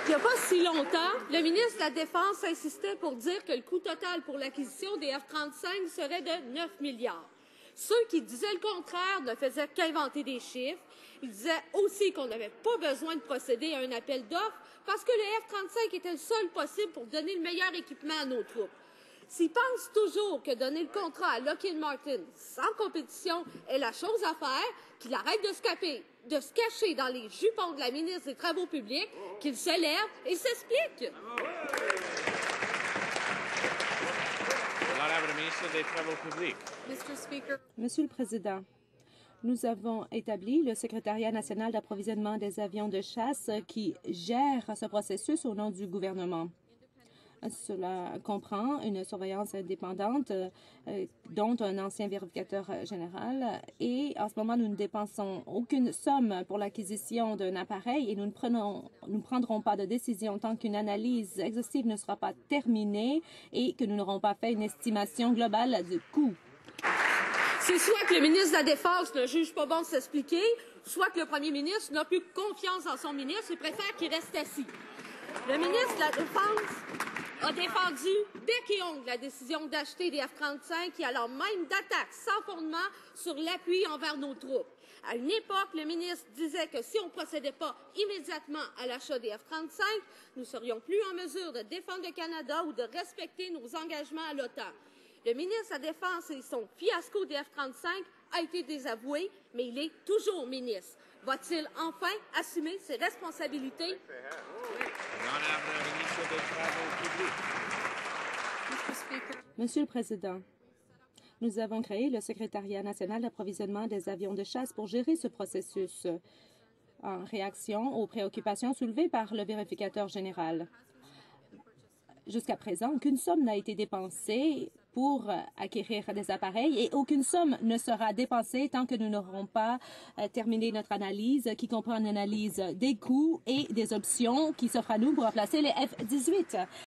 Il n'y a pas si longtemps, le ministre de la Défense insistait pour dire que le coût total pour l'acquisition des F-35 serait de 9 milliards. Ceux qui disaient le contraire ne faisaient qu'inventer des chiffres. Ils disaient aussi qu'on n'avait pas besoin de procéder à un appel d'offres parce que le F-35 était le seul possible pour donner le meilleur équipement à nos troupes. S'ils pensent toujours que donner le contrat à Lockheed Martin sans compétition est la chose à faire, qu'ils arrêtent de se cacher dans les jupons de la ministre des Travaux publics, qu'ils se lèvent et s'expliquent. Monsieur le Président, nous avons établi le Secrétariat national d'approvisionnement des avions de chasse qui gère ce processus au nom du gouvernement. Cela comprend une surveillance indépendante, dont un ancien vérificateur général. Et en ce moment, nous ne dépensons aucune somme pour l'acquisition d'un appareil et nous ne prendrons pas de décision tant qu'une analyse exhaustive ne sera pas terminée et que nous n'aurons pas fait une estimation globale du coût. C'est soit que le ministre de la Défense ne juge pas bon de s'expliquer, soit que le premier ministre n'a plus confiance en son ministre et préfère qu'il reste assis. Le ministre de la Défense a défendu bec et ongle la décision d'acheter des F-35 et alors même d'attaques sans fondement sur l'appui envers nos troupes. À une époque, le ministre disait que si on ne procédait pas immédiatement à l'achat des F-35, nous serions plus en mesure de défendre le Canada ou de respecter nos engagements à l'OTAN. Le ministre de la Défense et son fiasco des F-35 a été désavoué, mais il est toujours ministre. Va-t-il enfin assumer ses responsabilités? Monsieur le Président, nous avons créé le Secrétariat national d'approvisionnement des avions de chasse pour gérer ce processus en réaction aux préoccupations soulevées par le vérificateur général. Jusqu'à présent, aucune somme n'a été dépensée pour acquérir des appareils et aucune somme ne sera dépensée tant que nous n'aurons pas terminé notre analyse qui comprend une analyse des coûts et des options qui s'offrent à nous pour remplacer les F-18.